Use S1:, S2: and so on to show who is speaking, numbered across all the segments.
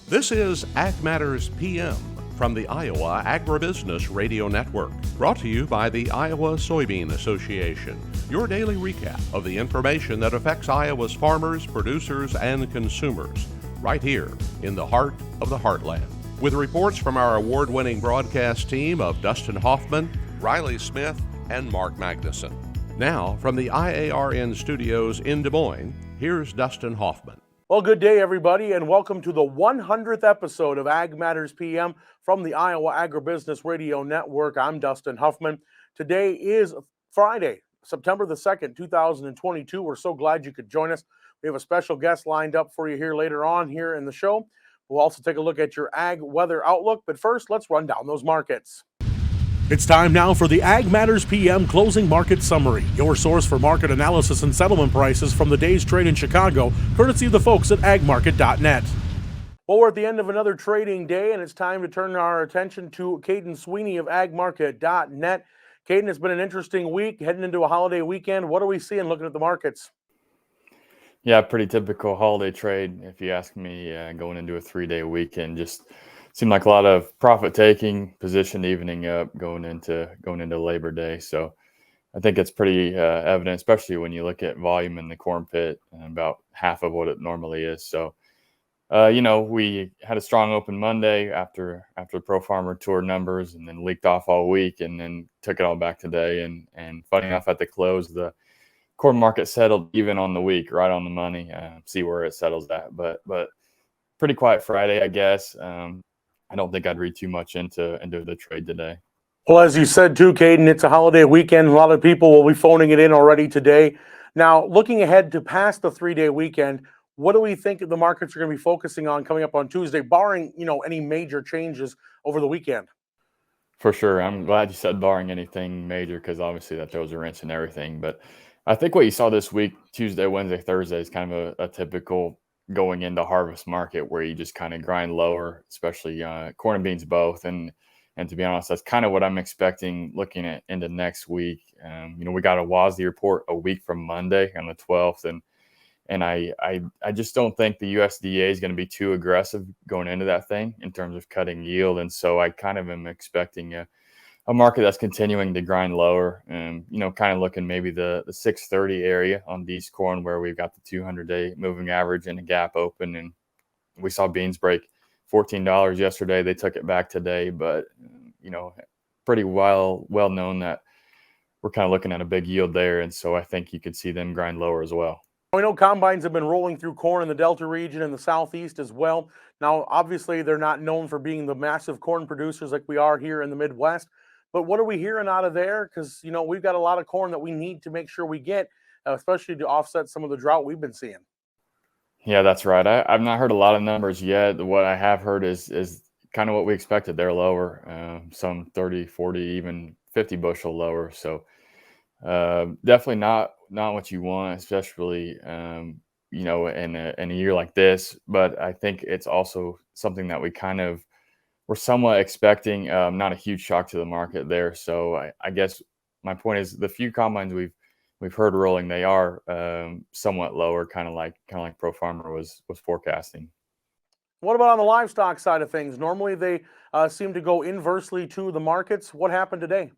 S1: This is Ag Matters PM from the Iowa Agribusiness Radio Network, brought to you by the Iowa Soybean Association, your daily recap of the information that affects Iowa's farmers, producers, and consumers, right here in the heart of the heartland. With reports from our award-winning broadcast team of Dustin Hoffman, Riley Smith, and Mark Magnuson. Now, from the IARN studios in Des Moines, here's Dustin Hoffman.
S2: Well, good day, everybody, and welcome to the 100th episode of Ag Matters PM from the Iowa Agribusiness Radio Network. I'm Dustin Huffman. Today is Friday, September the 2nd, 2022. We're so glad you could join us. We have a special guest lined up for you here later on here in the show. We'll also take a look at your ag weather outlook, but first, let's run down those markets.
S3: It's time now for the Ag Matters PM Closing Market Summary, your source for market analysis and settlement prices from the day's trade in Chicago, courtesy of the folks at agmarket.net.
S2: Well, we're at the end of another trading day, and it's time to turn our attention to Kaden Sweeney of agmarket.net. Kaden, it's been an interesting week, heading into a holiday weekend. What are we seeing looking at the markets?
S4: Yeah, pretty typical holiday trade, if you ask me, going into a 3-day weekend. Just seemed like a lot of profit taking, position evening up, going into Labor Day. So I think it's pretty evident, especially when you look at volume in the corn pit, about half of what it normally is. So, we had a strong open Monday after the Pro Farmer Tour numbers, and then leaked off all week, and then took it all back today. And funny enough, at the close, the corn market settled even on the week, right on the money. See where it settles at, but pretty quiet Friday, I guess. I don't think I'd read too much into the trade today.
S2: Well, as you said too, Kaden, it's a holiday weekend. A lot of people will be phoning it in already today. Now, looking ahead to past the 3-day weekend, what do we think the markets are going to be focusing on coming up on Tuesday, barring any major changes over the weekend?
S4: For sure. I'm glad you said barring anything major, because obviously that throws a wrench in everything. But I think what you saw this week, Tuesday, Wednesday, Thursday, is kind of a typical going into harvest market where you just kind of grind lower, especially corn and beans both. And to be honest, that's kind of what I'm expecting looking at into next week. We got a WASDE report a week from Monday on the 12th, and I just don't think the USDA is going to be too aggressive going into that thing in terms of cutting yield. And so I kind of am expecting a market that's continuing to grind lower, and kind of looking maybe the 630 area on beans corn, where we've got the 200-day moving average and a gap open. And we saw beans break $14 yesterday. They took it back today, but pretty well known that we're kind of looking at a big yield there, and so I think you could see them grind lower as well.
S2: We know combines have been rolling through corn in the Delta region and the Southeast as well. Now, obviously, they're not known for being the massive corn producers like we are here in the Midwest. But what are we hearing out of there? Because, we've got a lot of corn that we need to make sure we get, especially to offset some of the drought we've been seeing.
S4: Yeah, that's right. I've not heard a lot of numbers yet. What I have heard is kind of what we expected. They're lower, some 30, 40, even 50 bushel lower. So definitely not what you want, especially, in a year like this. But I think it's also something that we're somewhat expecting, not a huge shock to the market there. So I guess my point is the few combines we've heard rolling, they are somewhat lower, kind of like Pro Farmer was forecasting.
S2: What about on the livestock side of things? Normally they seem to go inversely to the markets. What happened today?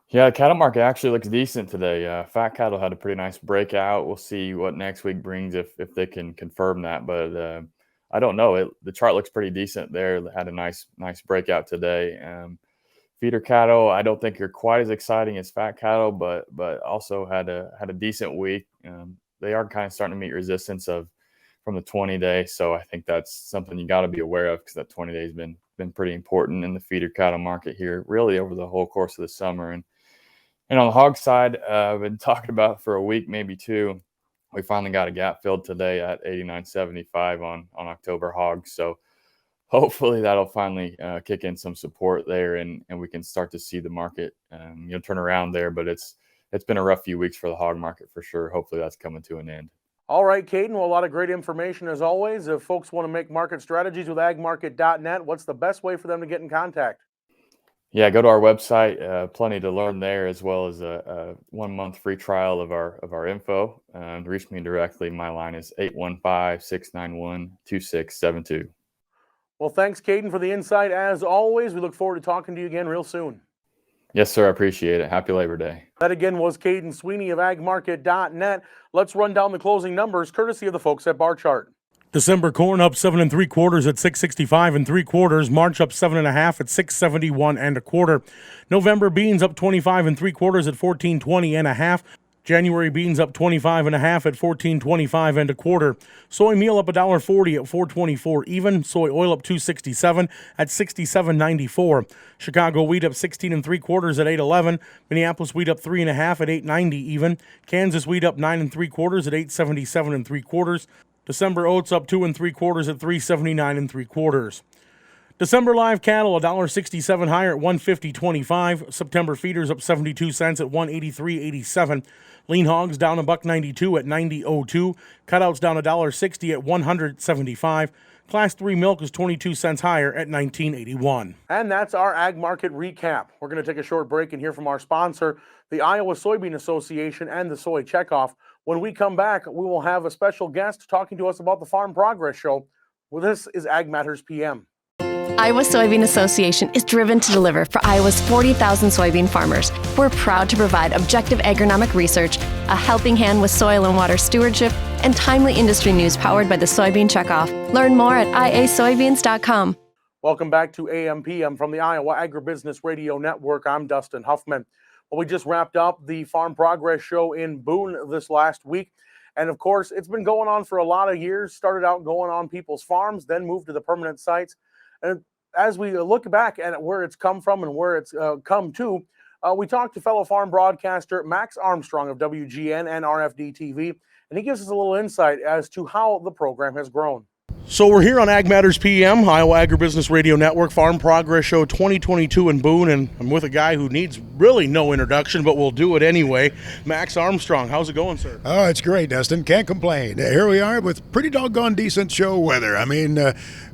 S4: Yeah, the cattle market actually looks decent today. Fat cattle had a pretty nice breakout. We'll see what next week brings if they can confirm that, but I don't know. The chart looks pretty decent there. It had a nice breakout today. Feeder cattle, I don't think are quite as exciting as fat cattle, but also had a decent week. They are kind of starting to meet resistance from the 20-day, so I think that's something you got to be aware of, because that 20-day has been pretty important in the feeder cattle market here, really over the whole course of the summer. And on the hog side, I've been talking about for a week, maybe two. We finally got a gap filled today at 89.75 on October hogs. So hopefully that'll finally kick in some support there, and we can start to see the market turn around there. But it's been a rough few weeks for the hog market for sure. Hopefully that's coming to an end.
S2: All right, Kaden. Well, a lot of great information as always. If folks want to make market strategies with agmarket.net, what's the best way for them to get in contact?
S4: Yeah, go to our website. Plenty to learn there, as well as a 1-month free trial of our info. Reach me directly. My line is 815-691-2672.
S2: Well, thanks, Kaden, for the insight. As always, we look forward to talking to you again real soon.
S4: Yes, sir. I appreciate it. Happy Labor Day.
S2: That again was Kaden Sweeney of agmarket.net. Let's run down the closing numbers courtesy of the folks at Bar Chart.
S3: December corn up 7 3/4 at 665 3/4. March up 7 1/2 at 671 1/4. November beans up 25 3/4 at 1420 1/2. January beans up 25 1/2 at 1425 1/4. Soy meal up $1.40 at 424 even. Soy oil up 267 at 67.94. Chicago wheat up 16 3/4 at 811. Minneapolis wheat up 3 1/2 at 890 even. Kansas wheat up 9 3/4 at 877 3/4. December oats up 2 3/4 at 379 3/4. December live cattle $1.67 higher at 150.25. September feeders up 72 cents at 183.87. Lean hogs down $1.92 at 90.02. Cutouts down $1.60 at 100.75. Class 3 milk is 22 cents higher at 19.81.
S2: And that's our ag market recap. We're going to take a short break and hear from our sponsor, the Iowa Soybean Association and the Soy Checkoff. When we come back, we will have a special guest talking to us about the Farm Progress Show. Well, this is Ag Matters PM.
S5: Iowa Soybean Association is driven to deliver for Iowa's 40,000 soybean farmers. We're proud to provide objective agronomic research, a helping hand with soil and water stewardship, and timely industry news powered by the Soybean Checkoff. Learn more at iasoybeans.com.
S2: Welcome back to AMPM from the Iowa Agribusiness Radio Network. I'm Dustin Huffman. Well, we just wrapped up the Farm Progress Show in Boone this last week. And of course, it's been going on for a lot of years. Started out going on people's farms, then moved to the permanent sites. And as we look back at where it's come from and where it's come to, we talked to fellow farm broadcaster Max Armstrong of WGN and RFD TV, and he gives us a little insight as to how the program has grown.
S3: So we're here on Ag Matters PM, Iowa Agribusiness Radio Network, Farm Progress Show 2022 in Boone, and I'm with a guy who needs really no introduction, but we'll do it anyway. Max Armstrong, how's it going, sir?
S6: Oh, it's great, Dustin. Can't complain. Here we are with pretty doggone decent show weather. I mean,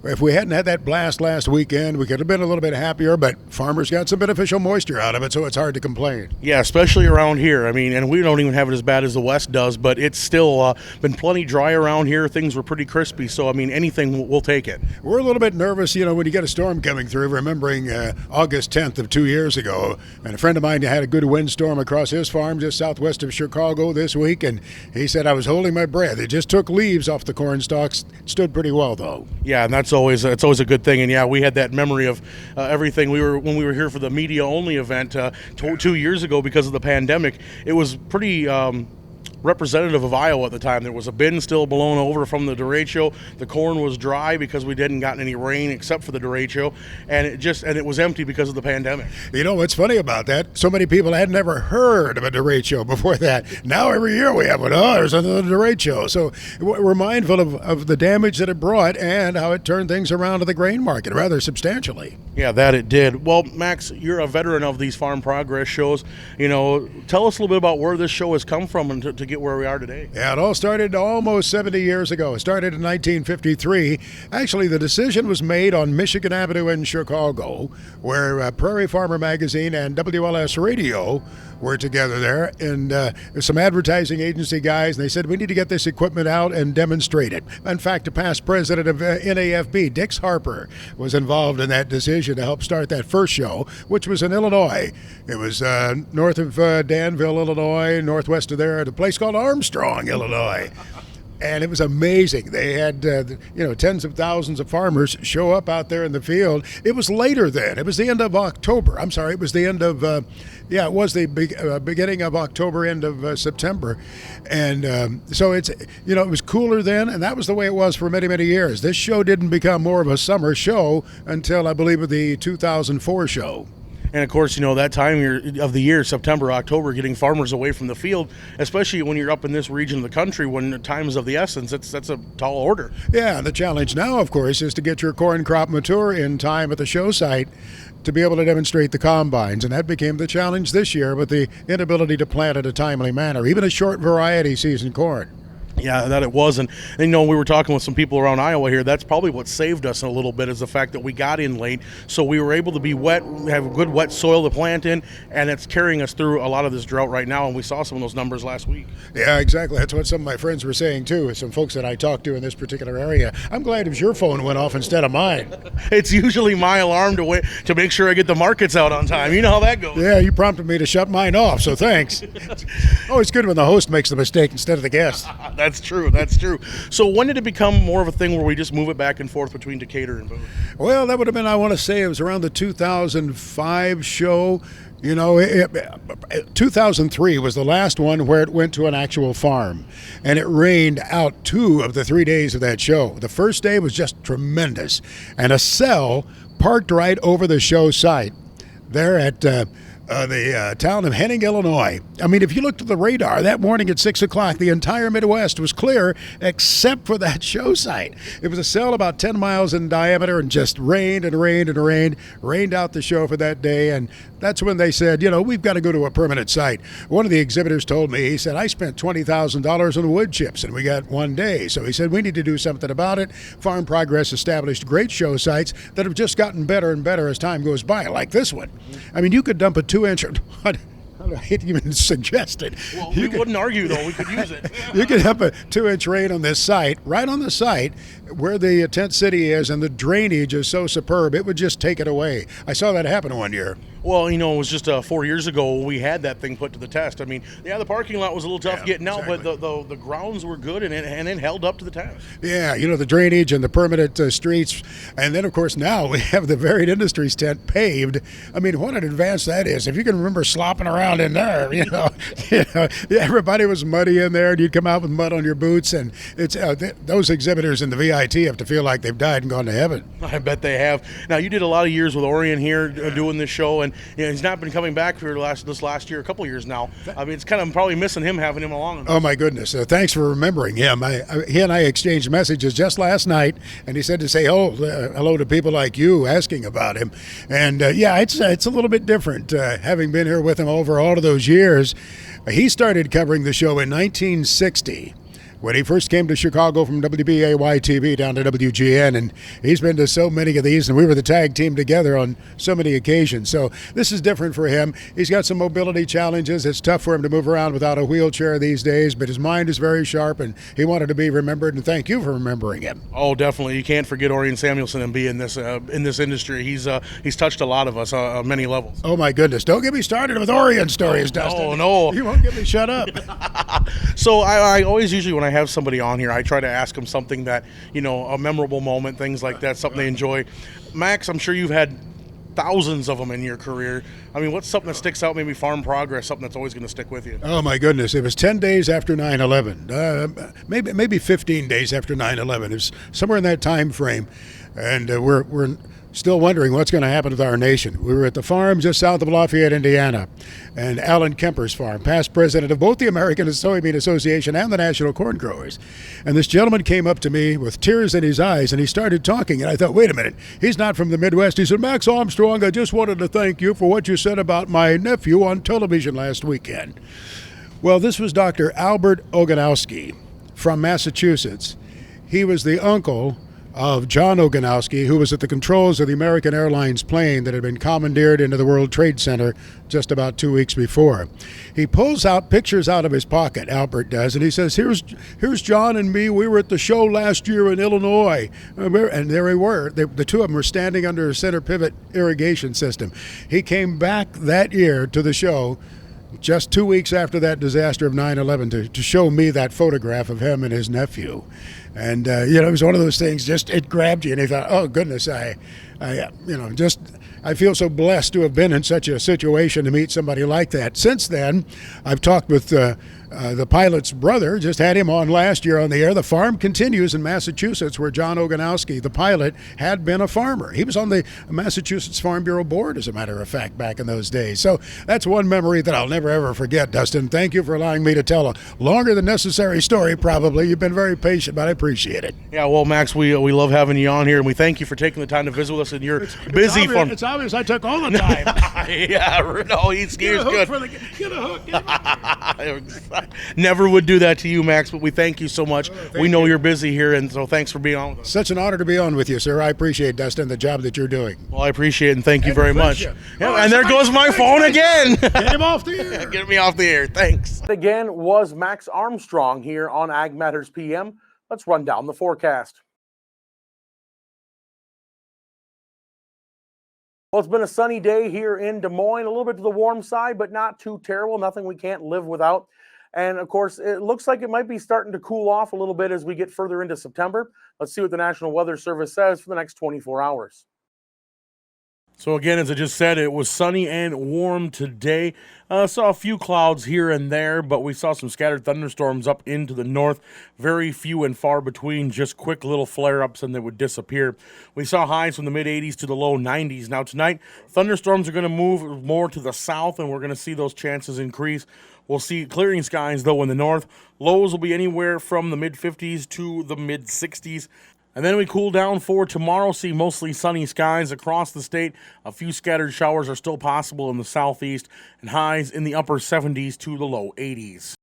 S6: if we hadn't had that blast last weekend, we could have been a little bit happier, but farmers got some beneficial moisture out of it, so it's hard to complain.
S3: Yeah, especially around here. I mean, and we don't even have it as bad as the West does, but it's still been plenty dry around here. Things were pretty crispy, so I mean, anything, we'll take it.
S6: We're a little bit nervous, you know, when you get a storm coming through, remembering August 10th of 2 years ago. And a friend of mine had a good windstorm across his farm just southwest of Chicago this week, and he said, I was holding my breath. It just took leaves off the corn stalks. Stood pretty well, though.
S3: Yeah, and it's always a good thing. And yeah, we had that memory of everything. When we were here for the media-only event 2 years ago because of the pandemic. It was pretty representative of Iowa at the time. There was a bin still blown over from the derecho. The corn was dry because we didn't gotten any rain except for the derecho, and it was empty because of the pandemic.
S6: You know what's funny about that? So many people had never heard of a derecho before that. Now every year we have one. Oh, there's another derecho. So we're mindful of the damage that it brought and how it turned things around to the grain market rather substantially.
S3: Yeah, that it did. Well, Max, you're a veteran of these Farm Progress shows. You know, tell us a little bit about where this show has come from and to get where we are today.
S6: Yeah, it all started almost 70 years ago. It started in 1953. Actually, the decision was made on Michigan Avenue in Chicago, where Prairie Farmer Magazine and WLS Radio were together there, and some advertising agency guys, and they said, we need to get this equipment out and demonstrate it. In fact, the past president of NAFB, Dix Harper, was involved in that decision to help start that first show, which was in Illinois. It was north of Danville, Illinois, northwest of there, at a place called Armstrong, Illinois. And it was amazing. They had, tens of thousands of farmers show up out there in the field. It was later then. It was the end of October. I'm sorry. It was the end of, it was the beginning of October, end of September. And so it was cooler then, and that was the way it was for many, many years. This show didn't become more of a summer show until, I believe, the 2004 show.
S3: And of course, that time of the year, September, October, getting farmers away from the field, especially when you're up in this region of the country, when time is of the essence, that's a tall order.
S6: Yeah, the challenge now, of course, is to get your corn crop mature in time at the show site to be able to demonstrate the combines. And that became the challenge this year with the inability to plant in a timely manner, even a short variety season corn.
S3: Yeah, that it was. And, you know, we were talking with some people around Iowa here. That's probably what saved us a little bit, is the fact that we got in late. So we were able to be wet, have good wet soil to plant in, and it's carrying us through a lot of this drought right now. And we saw some of those numbers last week.
S6: Yeah, exactly. That's what some of my friends were saying, too. Some folks that I talked to in this particular area. I'm glad it was your phone went off instead of mine.
S3: It's usually my alarm to make sure I get the markets out on time. You know how that goes.
S6: Yeah, you prompted me to shut mine off, so thanks. Always good when the host makes the mistake instead of the guest.
S3: That's true. That's true. So when did it become more of a thing where we just move it back and forth between Decatur and Boone?
S6: Well, that would have been, I want to say, it was around the 2005 show. You know, 2003 was the last one where it went to an actual farm, and it rained out 2 of the 3 days of that show. The first day was just tremendous, and a cell parked right over the show site there at the town of Henning, Illinois. I mean, if you looked at the radar that morning at 6 o'clock, the entire Midwest was clear except for that show site. It was a cell about 10 miles in diameter and just rained and rained and rained out the show for that day. And that's when they said, you know, we've got to go to a permanent site. One of the exhibitors told me, he said, I spent $20,000 on wood chips and we got 1 day. So he said, we need to do something about it. Farm Progress established great show sites that have just gotten better and better as time goes by, like this one. I mean, you could dump a 2-inch, I hate to even suggest it.
S3: Well, we wouldn't argue, though. We could use it.
S6: You could have a 2-inch rain on this site, right on the site where the tent city is, and the drainage is so superb, it would just take it away. I saw that happen 1 year.
S3: Well, you know, it was just 4 years ago we had that thing put to the test. I mean, yeah, the parking lot was a little tough getting out, exactly. But the grounds were good, and it held up to the test.
S6: Yeah, you know, the drainage and the permanent streets. And then, of course, now we have the Varied Industries tent paved. I mean, what an advance that is. If you can remember slopping around in there, you know, everybody was muddy in there, and you'd come out with mud on your boots. And it's those exhibitors in the VIT have to feel like they've died and gone to heaven.
S3: I bet they have. Now, you did a lot of years with Orion here doing this show, and you know, he's not been coming back for this last year, a couple of years now. I mean, it's kind of probably missing him, having him along.
S6: Oh, my goodness. Thanks for remembering him. He and I exchanged messages just last night, and he said to say hello to people like you asking about him. And, yeah, it's a little bit different having been here with him over all of those years. He started covering the show in 1960. When he first came to Chicago from WBAY-TV down to WGN, and he's been to so many of these, and we were the tag team together on so many occasions. So this is different for him. He's got some mobility challenges. It's tough for him to move around without a wheelchair these days, but his mind is very sharp, and he wanted to be remembered, and thank you for remembering him.
S3: Oh, definitely. You can't forget Orion Samuelson and be in this industry. He's touched a lot of us on many levels.
S6: Oh, my goodness. Don't get me started with Orion stories, Dustin.
S3: Oh, no.
S6: You won't get me shut up.
S3: So I always usually, when I have somebody on here, I try to ask them something that, you know, a memorable moment, things like that, something they enjoy. Max, I'm sure you've had thousands of them in your career. I mean, what's something that sticks out, maybe Farm Progress, something that's always going to stick with you?
S6: Oh, my goodness. It was 10 days after 9/11, maybe 15 days after 9/11. It was somewhere in that time frame. And we're still wondering what's going to happen with our nation. We were at the farm just south of Lafayette, Indiana, and Alan Kemper's farm, past president of both the American Soybean Association and the National Corn Growers. And this gentleman came up to me with tears in his eyes, and he started talking, and I thought, wait a minute, he's not from the Midwest. He said, Max Armstrong, I just wanted to thank you for what you said about my nephew on television last weekend. Well, this was Dr. Albert Oganowski from Massachusetts. He was the uncle of John Oganowski, who was at the controls of the American Airlines plane that had been commandeered into the World Trade Center just about 2 weeks before. He pulls out pictures out of his pocket, Albert does, and he says, here's John and me. We were at the show last year in Illinois. And there we were. The two of them were standing under a center pivot irrigation system. He came back that year to the show just 2 weeks after that disaster of 9/11 to show me that photograph of him and his nephew. And, you know, it was one of those things, just it grabbed you, and you thought, oh, goodness, I feel so blessed to have been in such a situation to meet somebody like that. Since then, I've talked with the pilot's brother, just had him on last year on the air. The farm continues in Massachusetts, where John Oganowski, the pilot, had been a farmer. He was on the Massachusetts Farm Bureau Board, as a matter of fact, back in those days. So that's one memory that I'll never, ever forget, Dustin. Thank you for allowing me to tell a longer than necessary story, probably. You've been very patient, but I appreciate it.
S3: Yeah, well, Max, we love having you on here, and we thank you for taking the time to visit with us. And you're busy.
S6: It's obvious I took all the time.
S3: Yeah, no, he's good.
S6: Get a hook.
S3: Never would do that to you, Max, but we thank you so much. We know you're busy here, and so thanks for being on with us.
S6: Such an honor to be on with you, sir. I appreciate, Dustin, the job that you're doing.
S3: Well, I appreciate it, and thank you very much.
S6: Yeah,
S3: and there goes my phone again.
S6: Get him off the air.
S3: Get me off the air. Thanks.
S2: Again was Max Armstrong here on Ag Matters PM. Let's run down the forecast. Well, it's been a sunny day here in Des Moines, a little bit to the warm side, but not too terrible, nothing we can't live without. And of course, it looks like it might be starting to cool off a little bit as we get further into September. Let's see what the National Weather Service says for the next 24 hours.
S3: So again, as I just said, it was sunny and warm today. Saw a few clouds here and there, but we saw some scattered thunderstorms up into the north. Very few and far between, just quick little flare-ups and they would disappear. We saw highs from the mid-80s to the low 90s. Now tonight, thunderstorms are going to move more to the south, and we're going to see those chances increase. We'll see clearing skies, though, in the north. Lows will be anywhere from the mid-50s to the mid-60s. And then we cool down for tomorrow, see mostly sunny skies across the state. A few scattered showers are still possible in the southeast, and highs in the upper 70s to the low 80s.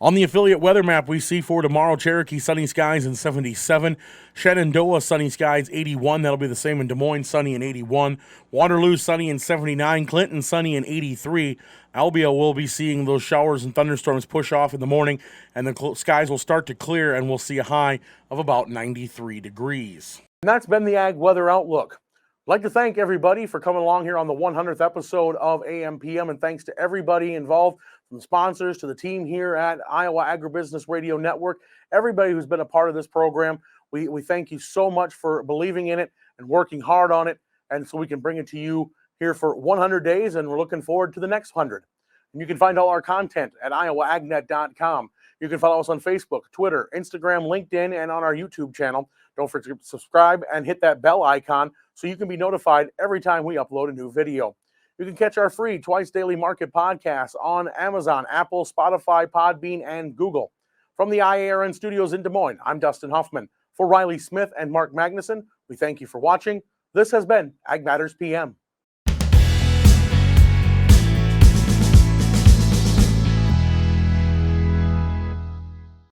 S3: On the affiliate weather map, we see for tomorrow, Cherokee sunny skies in 77, Shenandoah sunny skies 81, that'll be the same in Des Moines, sunny in 81, Waterloo sunny in 79, Clinton sunny in 83, Albia will be seeing those showers and thunderstorms push off in the morning, and the skies will start to clear, and we'll see a high of about 93 degrees.
S2: And that's been the Ag Weather Outlook. I'd like to thank everybody for coming along here on the 100th episode of AMPM, and thanks to everybody involved, from sponsors to the team here at Iowa Agribusiness Radio Network, everybody who's been a part of this program. We thank you so much for believing in it and working hard on it, and so we can bring it to you here for 100 days, and we're looking forward to the next 100. And you can find all our content at iowaagnet.com. You can follow us on Facebook, Twitter, Instagram, LinkedIn, and on our YouTube channel. Don't forget to subscribe and hit that bell icon so you can be notified every time we upload a new video. You can catch our free twice daily market podcasts on Amazon, Apple, Spotify, Podbean, and Google. From the IARN studios in Des Moines, I'm Dustin Huffman. For Riley Smith and Mark Magnuson, we thank you for watching. This has been Ag Matters PM.